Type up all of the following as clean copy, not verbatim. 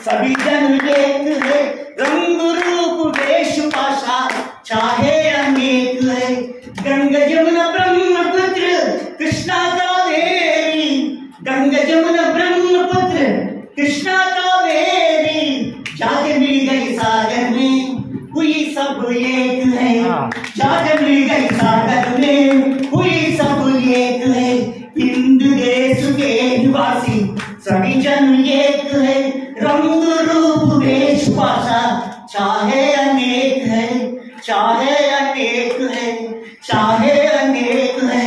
सभी जन एक है, रंग रूप वेश भाषा चाहे अनेक है। गंगा जमुना ब्रह्मपुत्र कृष्णा कावेरी, गंगा जमुना ब्रह्मपुत्र कृष्णा कावेरी, जाके मिल गई सागर में हुई सब एक है, जाके मिल गई सागर में हुई सब एक है। हिंदू देश के निवासी सभी जन एक है, रंग रूप वेश भाषा चाहे अनेक है, चाहे अनेक है, चाहे अनेक है।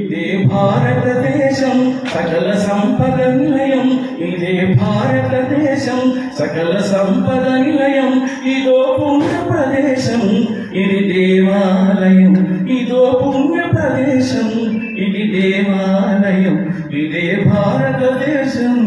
ఇదే భారతదేశం సకల సంపద నిలయం, ఇదే భారతదేశం సకల సంపద నిలయం, ఇదో పుణ్య ప్రదేశం ఇది దేవాలయం, ఇదో పుణ్య ప్రదేశం ఇది దేవాలయం, ఇదే భారతదేశం.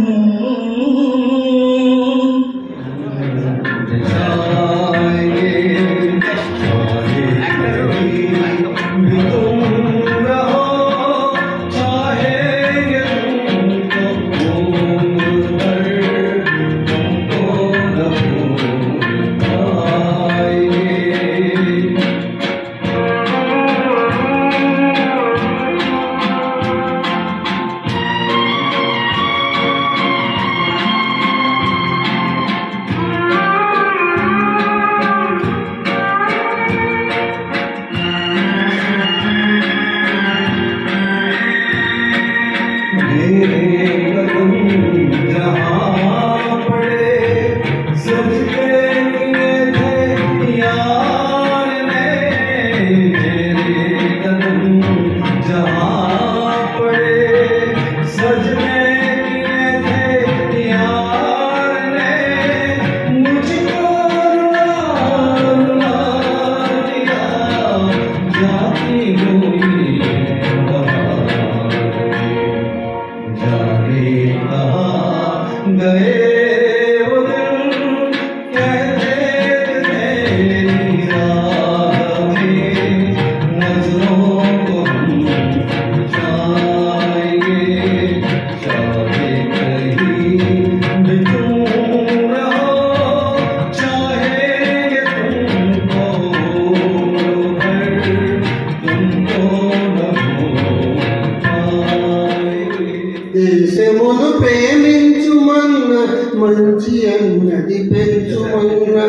దేశమును ప్రేమించుమన్న మంచి అన్నది పెంచుమన్నా,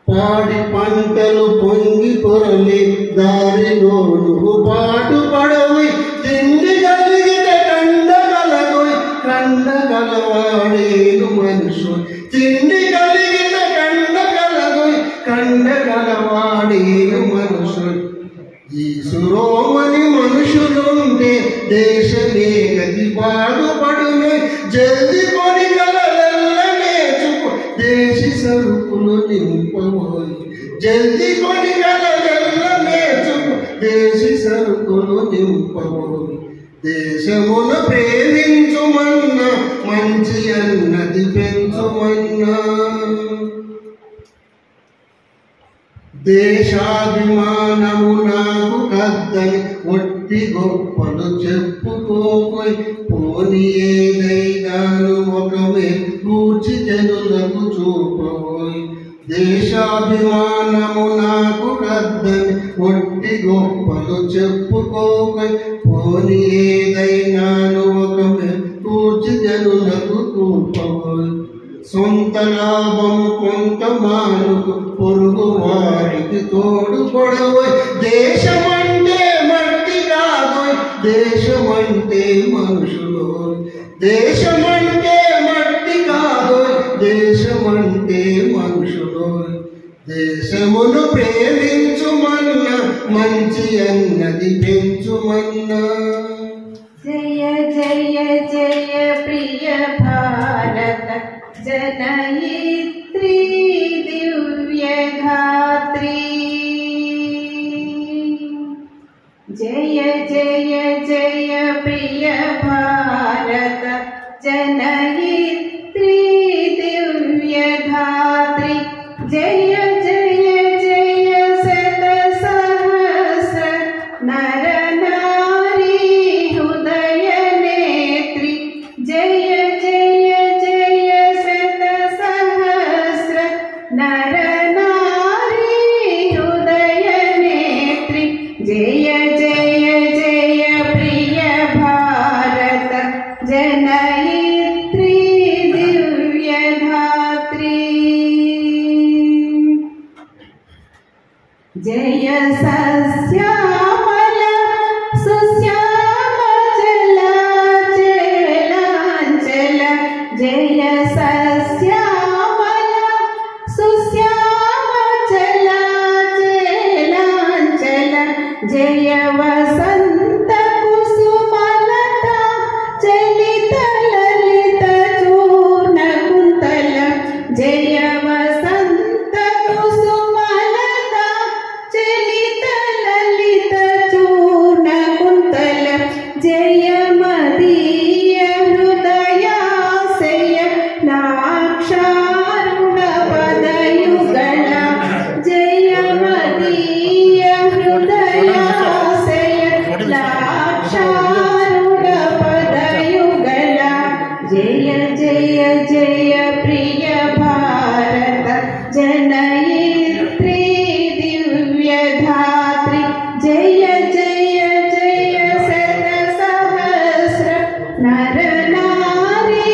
పాడి పంటలు పొంగి పొరలి దారిలో నువ్వు పాటు పడవి, తిండి కలిగితే కండ కలగోయ్ కండ కలవాడేను మనుషు, తిండి కలిగితే కండ కలగోయ్ కండ కలవాడేను మనుషు. ఈ సురోమని మనుషులుంటే దేశమే గతి బాగుపడును, జల్ది కొని కలలెల్ల నేర్చుకో దేశీ సరుకులు నింపబోయి, జల్ది కొని కలలెల్ల నేర్చుకో దేశీ సరుకులు నింపబోయి. దేశమును ప్రేమించుమన్నా మంచి అన్నది పెంచుమన్నా, దేశాభిమానము నాకు కద్దని ఒట్టి గొప్పలు చెప్పుకోపోయి, పోని ఏదైనాను ఒకమే కూర్చి జనులకు చూపబోయి. దేశాభిమానము నాకు కద్దని ఒట్టి గొప్పలు చెప్పుకోపోయి, పోని ఏదైనాను ఒకమే కూర్చి జనులకు చూపబోయి. సొంత లాభము కొంత మానుకు పొరుగు వారికి తోడు కొడవోయ్, దేశమంటే మట్టి దేశమంటే మట్టి కాదు, దేశమంటే మనుషులు. దేశమును ప్రేమించుమన్న, మంచి అన్నది పెంచుమన్నా. జయ జయ జయ ప్రియ భారత జనయిత్రీ దివ్యగాత్రీ. జయ జయ జయ ప్రియ భారత జనయిత్రీ దివ్యగాత్రీ. జయ జయ జయ శత సహస్ర నర నారీ హృదయ నేత్రి. జయ జయ జయ శత సహస్ర నర నారీ హృదయ నేత్రి. జయ జయ జయ ప్రియ భారత జనయిత్రీ దివ్యధాత్రీ. జయ సస్యామల సుశ్యామ చలాచలాంచల. జయ సస్యామల సుశ్యామ చలాచలాంచల. జయ వసంత కుసుమలత చలిత లలిత చూర్ణ కుంతల. జయ వసంత కుసుమలత చలిత లలిత చూర్ణ కుంతల. జయ మదీయ హృదయాశయ నాక్షారుణ పదయుగళ. జయ మదీయ హృదయాశయ నాక్షారుణ పదయుగళ. జయ జయ జయ ప్రియ భారత జనయిత్రీ దివ్యధాత్రి. జయ జయ జయ శత సహస్ర నర నారీ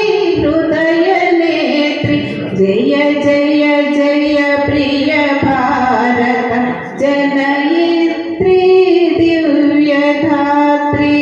హృదయ నేత్రి. జయ జయ జయ ప్రియ భారత జనయిత్రీ దివ్యధాత్రీ.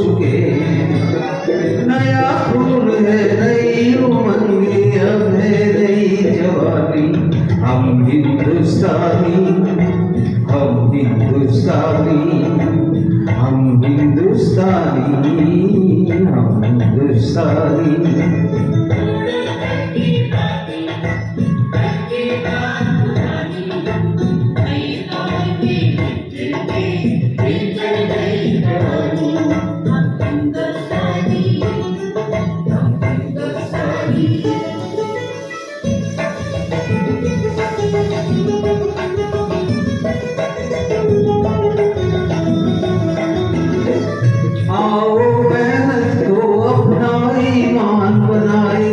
चुके। नया खून है, नई उमंग, अब है नई जवानी। हम हिंदुस्तानी, हम हिंदुस्तानी, हम हिंदुस्तानी, हम हिंदुस्तानी। आओ मेहनत को अपना ईमान बनाए,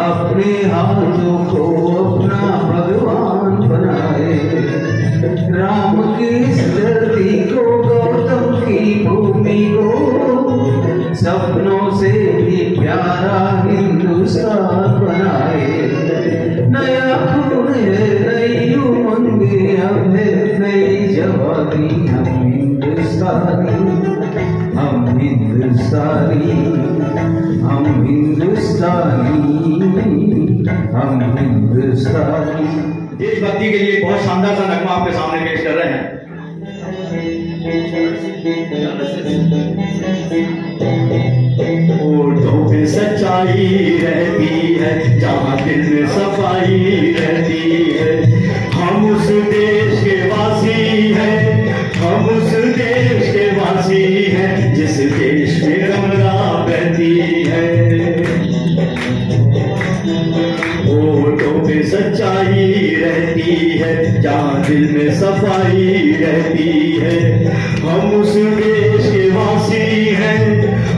अपने हाथों को अपना भगवान बनाए। राम की इस धरती को, गौतम की भूमि को, सपनों से भी प्यारा हिंदुस्तान बनाए। नया खून है, नई उमंग, अब है नई जवानी। हम हिंदुस्तानी, हम हिंदुस्तानी, हम हिंदुस्तानी, हम हिंदुस्तानी। देशभक्ति के लिए बहुत शानदार सा नगमा आपके सामने पेश कर रहे हैं। होठों पे सच्चाई रहती है, जहाँ दिल में सफाई रहती है। हम उस देश के वासी हैं, हम उस देश के वासी हैं, जिस देश में गंगा बहती है। होठों पे सच्चाई रहती है, जहाँ दिल में सफाई रहती है। हम उस देश के वासी हैं,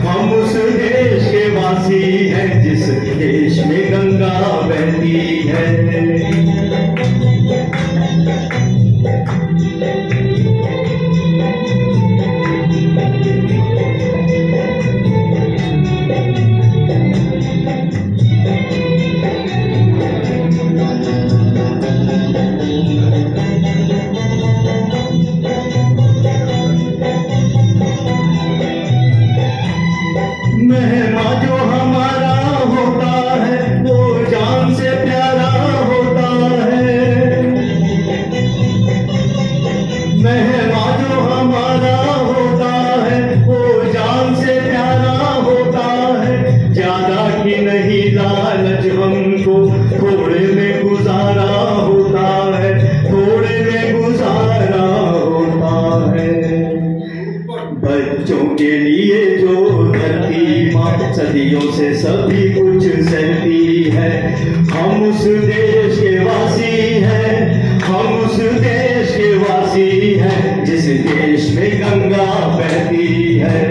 हम उस देश के वासी हैं, जिस देश में गंगा बहती है। मेहमा जो हमारा होता है, वो जान से प्यारा होता है। मेहमा जो हमारा होता है, वो जान से प्यारा होता है। ज्यादा की नहीं लालच हमको, थोड़े में गुजारा होता है, थोड़े में गुजारा होता है। बच्चों के लिए जो धरती माँ सदियों से सभी कुछ सहती है। हम उस देश के वासी हैं, हम उस देश के वासी हैं, जिस देश में गंगा बहती है।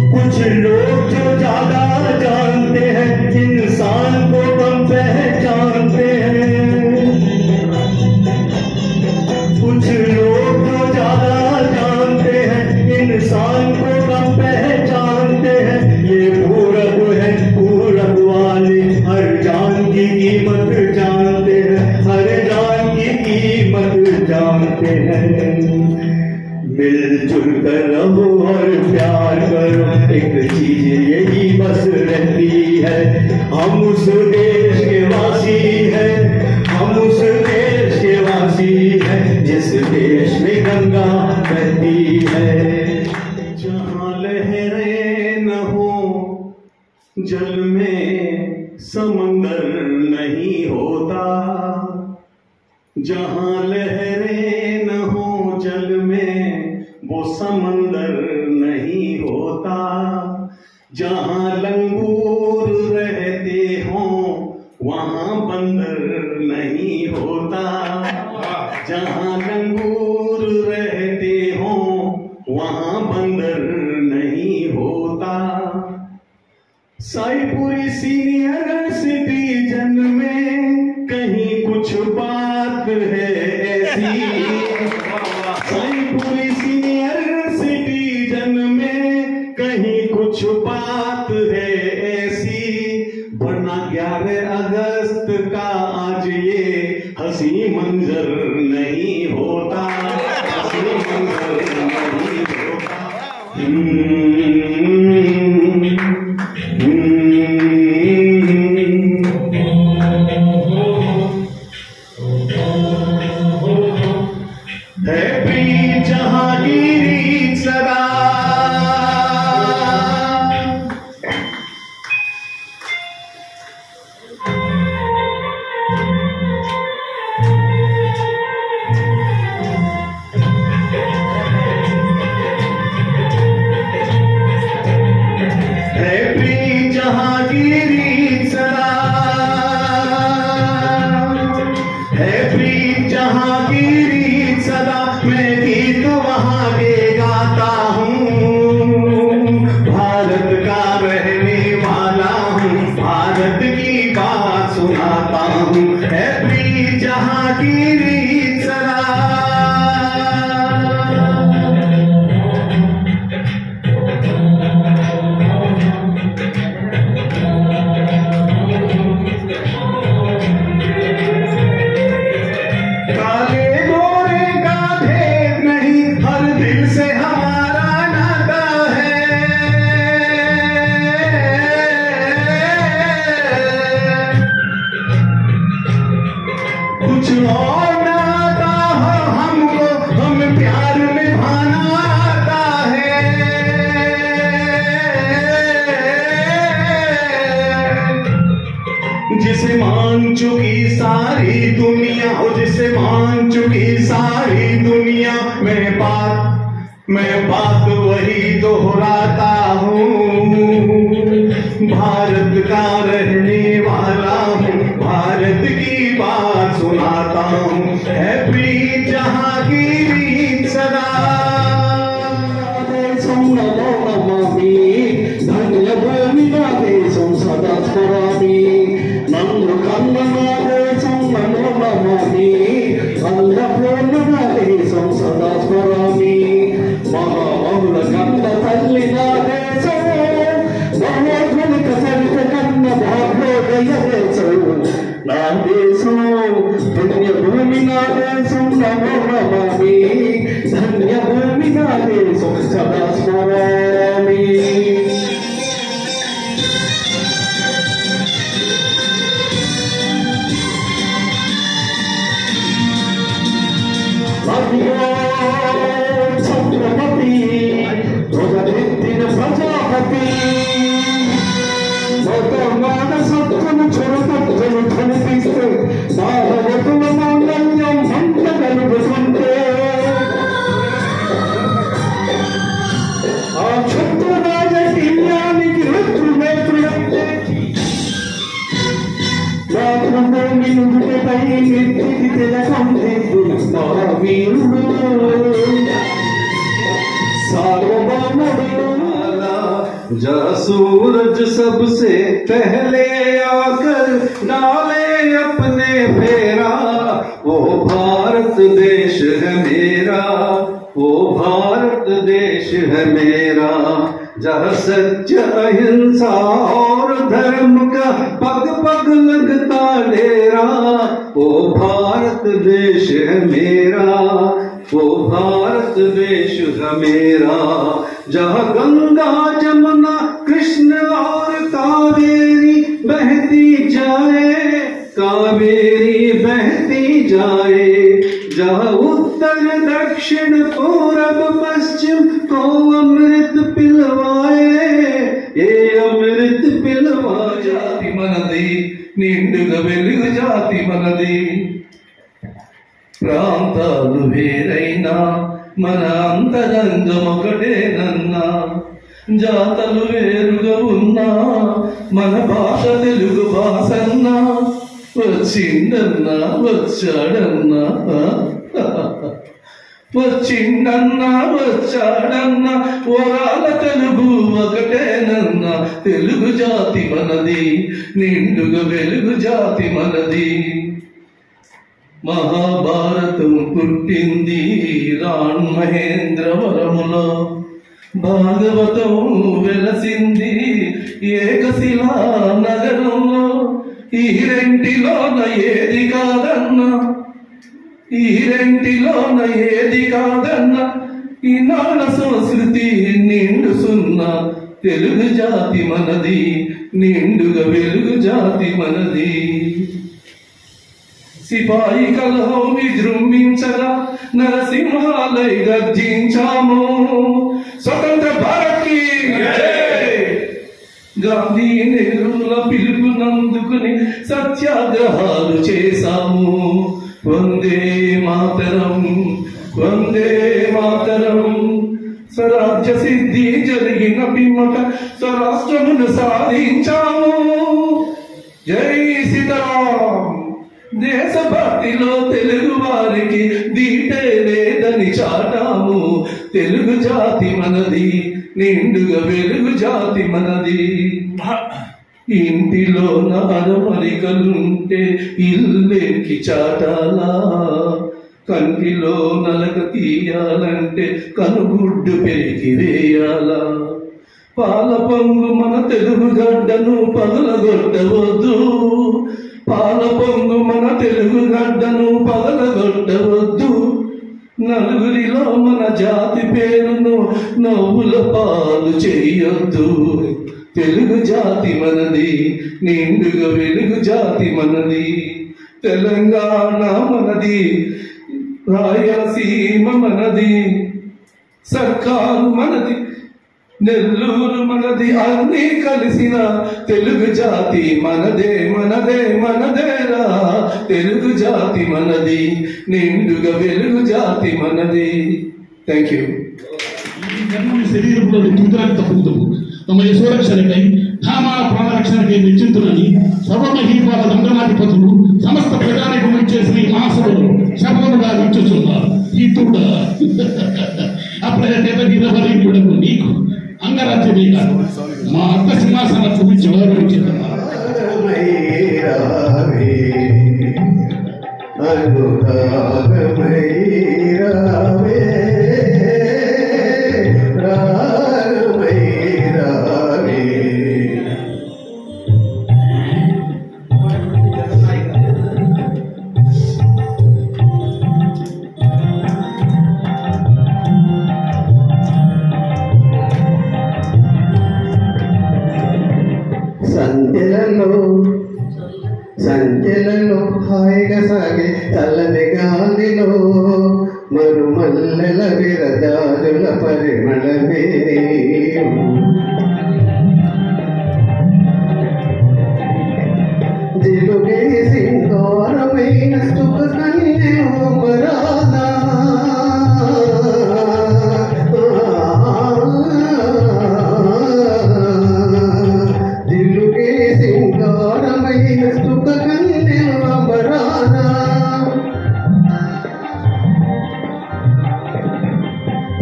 कुछ लोग जो ज्यादा जानते हैं, इंसान को कम पहचानते हैं। कुछ लोग जो ज्यादा जानते हैं, इंसान को कम पहचानते हैं। ये पूरब है, पूरब वाले हर जान की कीमत जानते हैं, हर जान की कीमत जानते हैं। मिलजुल कर रहो और प्यार करो, एक चीज यही बस रहती है। हम उस देश के वासी हैं, हम उस देश के वासी हैं, जिस देश में गंगा बहती है। जहाँ लहरें न हो, जल में समंदर नहीं होता। जहाँ लहरें न हो, जल में वो समंदर नहीं होता। जहाँ लंगूर रहते हो, वहाँ बंदर नहीं होता। जहाँ लंगूर रहते हो, वहाँ बंदर नहीं होता। साईपुरी सीनियर सिटीजन में कहीं कुछ बात है आज ये हंसी मंजर नहीं होता, हंसी मंजर नहीं होता। है प्रीत जहांगीरी सदा, जिसे मान चुकी सारी दुनिया, जिसे मान चुकी सारी दुनिया, मैं बात वही दोहराता हूँ। भारत का रहने वाला हूँ, भारत की बात सुनाता हूँ। है प्रीत जहांगीरी सदा, धन्य भूमि देशं सदा स्मरामि, नंद कन्नना देशं नमो नमामि, अन्नपूर्णा देशं सदा स्मरामि, महामहुल कन्न तल्लिना देशं, बहुगुणित सरित कन्न भाग्योदय देशं, ना देशं धन्य भूमि ना देशं नमो नमामि, धन्य भूमि ना देशं सदा स्मरामि। छत्रपति ध्वजभित्तिन प्रजापति, मान सत्वनु चुरुतत्वनु ध्वनिपिस्तु, माधवतुल मांगल्यं मंगलमुपसन्ते, आ शत्रुराजकीयानिकि ऋतुमेत्रुयन्ते, మాతృభూమి నుదుటిపై నెత్తికి తిలకం దిద్దున మహావీరుడు सार्वभौमुడు। जहाँ सूरज सबसे पहले आकर डाले अपने फेरा, वो भारत देश है मेरा, वो भारत देश है मेरा। जहाँ सत्य अहिंसा और धर्म का पग पग लगता डेरा, वो भारत देश है मेरा, वो भारत देश है मेरा। जहाँ गंगा जमुना कृष्ण और कावेरी बहती जाए, कावेरी बहती जाए, जहाँ उत्तर दक्षिण पूरब पश्चिम को अमृत पिलवाए, ये अमृत पिलवा। जाति मनदी निंडुगा వెలుగు జాతి మనది, ప్రాంతాలు వేరైనా మన అంతరంగం ఒకటేనన్నా, జాతలు వేరుగా ఉన్నా మన భాష తెలుగు భాషన్నా, వచ్చిండన్నా వచ్చాడన్నా, వచ్చిండన్నా వచ్చాడన్నా, వరాల తెలుగు ఒకటేనన్నా, తెలుగు జాతి మనది, నిండుగా వెలుగు జాతి మనది। మహాభారతం పుట్టింది రాణ్ మహేంద్రవరములో, భాగవతం వెలసింది ఏకశిలా నగరంలో, ఈ రెంటిలోన ఏది కాదన్నా, ఈ రెంటిలోన ఏది కాదన్నా, ఈనాడ సంస్కృతి నిండు సున్నా, తెలుగు జాతి మనది, నిండుగా వెలుగు జాతి మనది. సిపాయి కలహం విజృంభించగా నరసింహాలై గర్జించాము, స్వతంత్ర భారత్ కి జై. గాంధీ నెహ్రూల పిలుపునందుకుని సత్యాగ్రహాలు చేశాము. వందే మాతరం, వందే మాతరం. స్వరాజ్య సిద్ధి జరిగిన పిమ్మట స్వరాష్ట్రమును సాధించాము. జై సీతారాం. దేశభక్తిలో తెలుగు వారికి దీటే లేదని చాటాము. తెలుగు జాతి మనది, నిండుగా వెలుగు జాతి మనది. ఇంటిలో అరమరికలుంటే ఇల్లెక్కి చాటాలా, కంటిలో నలక తీయాలంటే కనుగుడ్డు పెరిగి వేయాలా. పాల పొంగు మన తెలుగు గడ్డను పగలగొట్టవద్దు, పాల పొంగు మన తెలుగు గడ్డను పగలగొట్టవద్దు. నలుగురిలో మన జాతి పేరును నవ్వుల పాలు చెయ్యొద్దు. తెలుగు జాతి మనది, నిండుగా వెలుగు జాతి మనది. తెలంగాణ మనది, రాయలసీమ మనది, సర్కారు మనది, నెల్లూరు మనది. అన్నీ కలిసిన తెలుగు జాతి మనదే, మనదే, మనదేరా. తెలుగు జాతి మనది, నిండుగా వెలుగు జాతి మనది. Thank you. శరీరంలో తుదరక్త పొందువు తమ యశోరక్షణకై ధామా ప్రాణరక్షణకై నిశ్చింతులని సర్వమహీపాల దండనాధిపతులు సమస్త ప్రజానికి చేసిన ఈ మహాసభలు శబ్దముగా విచ్చుచున్నారు. ఈ తూడ అప్రజటెవరికు నీకు అంగరాజ్యమే కాదు, మా అత్త సింహాసనకు గురించి గౌరవించుతున్నారు. సంఖ్యలలో హాయిగా సాగే చల్లని గాలిలో మరుమల్లెల విరజాజుల పరిమళమే. జిలుగే సింగారమైన సుఖకన్యరానా జిలుగే సింగారమైన సుఖకన్యరానా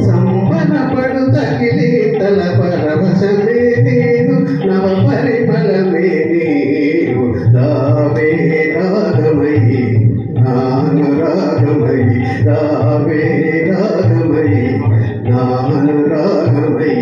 సంబరపడు తగిలి తల పరవశమే నేను నవ పరిమళమే నీవు. రావే రాగమయి నాను రాగమయి, రావే రాగమయి నాను రాగమయి.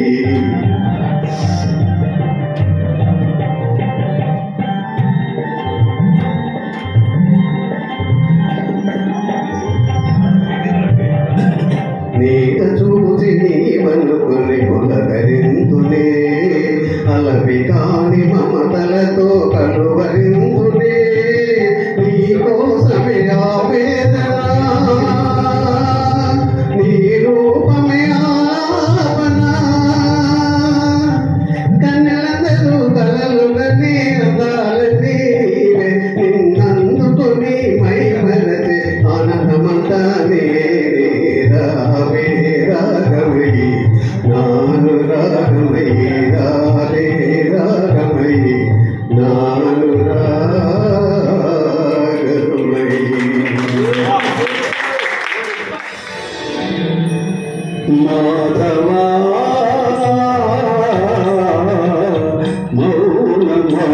నీక చూసి నీవనుకుని పులకరింతునే, అలవి కాని మమతలతో కలువరింతునే. నీ కోసమే ఆవేదన, నీ రూపమే ఆపన. కన్నెలందరూ కలలుగనే అందాలనే నీవే, నిన్నందుకుని మై మరచే ఆనందమంతా నేనే. రావే రాగమయి నాను రాగమయి, రావే రాగమయి నాను రాగమయి. మాధవా మౌనమా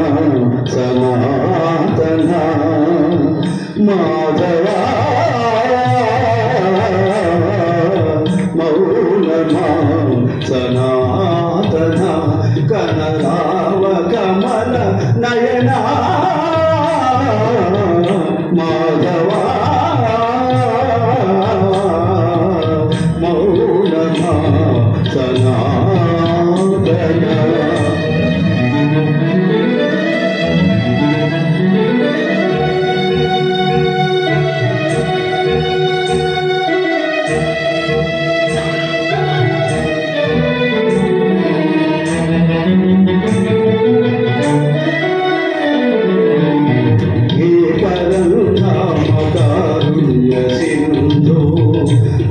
సనాతన, మాధవా మౌనమా సనాతన, కనరావ కమల నయనా మాధవా మౌనమా సనాతన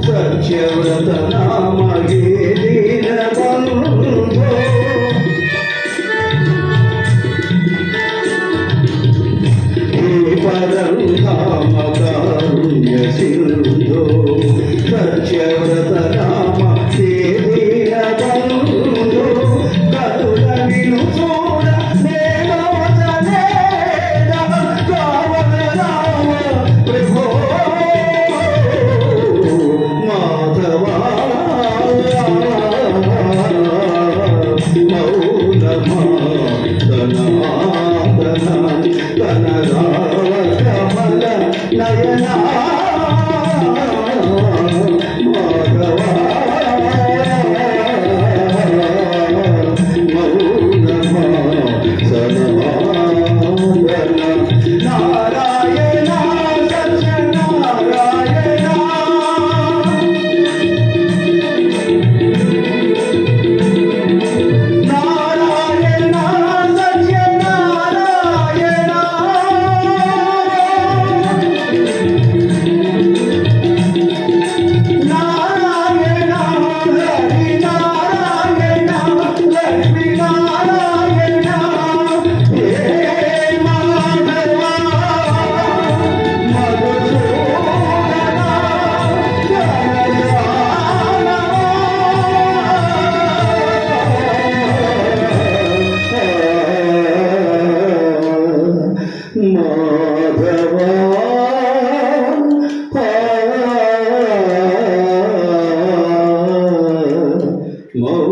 సత్యవ్రత నామగే దీనబంధో హే పరంధామకారుణ్య సింధో సత్యవ్రత నామ హే దీనబంధో కతుల నిను చూడ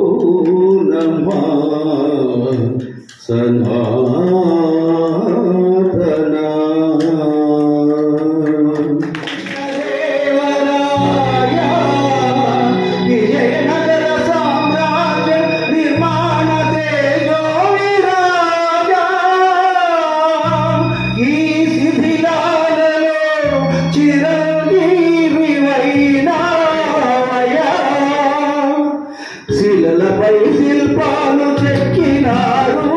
మౌనమా సనాతన విజయనగర సామ్రాజ్య నిర్మాణ తేజోవిరాజా ఈ శిథిలాలలో చిరంజీవివైనావయ్యా శిలలపై శిల్పాలు చెక్కినారు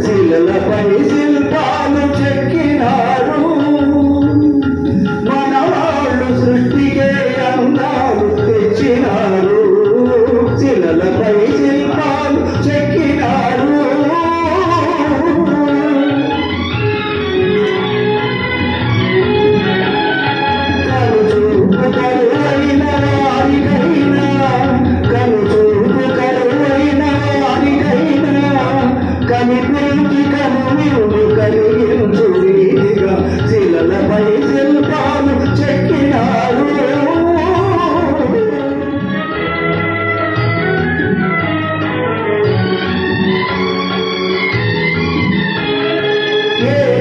శిలలపై శిల్పాలు చెక్కినారు మనవాళ్ళు సృష్టికే అందాలు తెచ్చినారు శిలలపై శిల్పాలు చెక్కినారు శిలలపై శిల్పాలు చెక్కినారు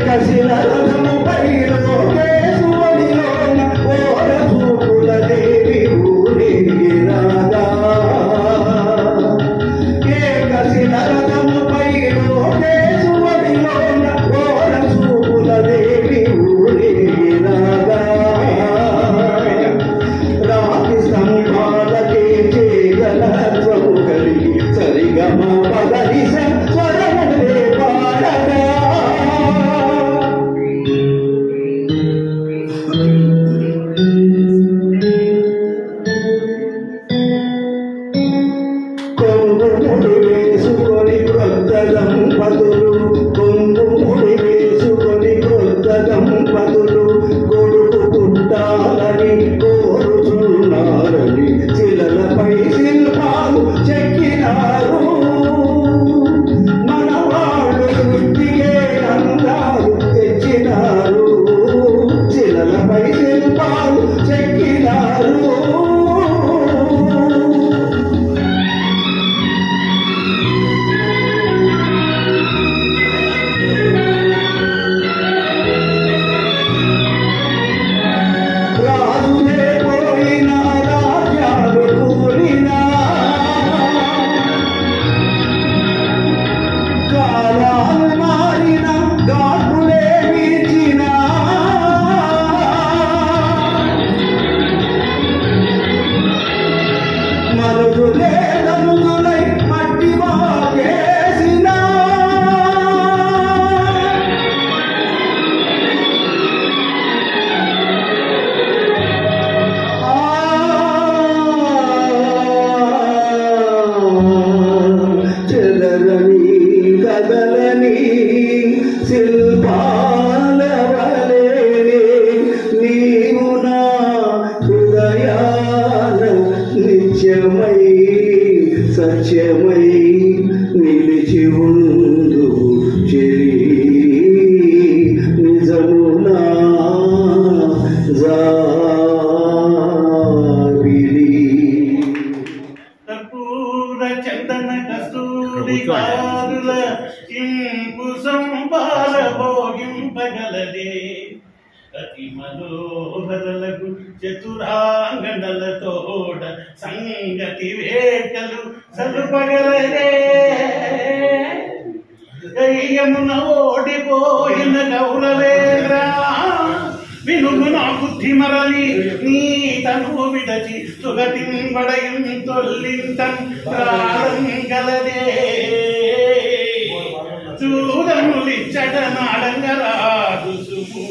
ఏకశిలరథముపై లోకేశువనిలోన ఓరసూపుల దేవి ఊరేగిరాగా ఏకశిలరథముపై లోకేశువనిలోన ఓరసూపుల దేవి ఊరేగిరాగా రాతి స్తంభాలకే చేతనత్వము కలిగి సరిగమ పదనిస స్వరములే పాడగా అతి మనోహరలకు చతురాంగణలతోడ సంగతి వేకలు సలుపగలదే దయ్యమున ఓడిపోయిన గౌరవేంద్ర వినుము నా బుద్ధి మరలి నీ తను విడచి సుగతింబడయం తొల్లింతం ప్రారంగలదే చూదములిచ్చట నాడంగరాదు సుము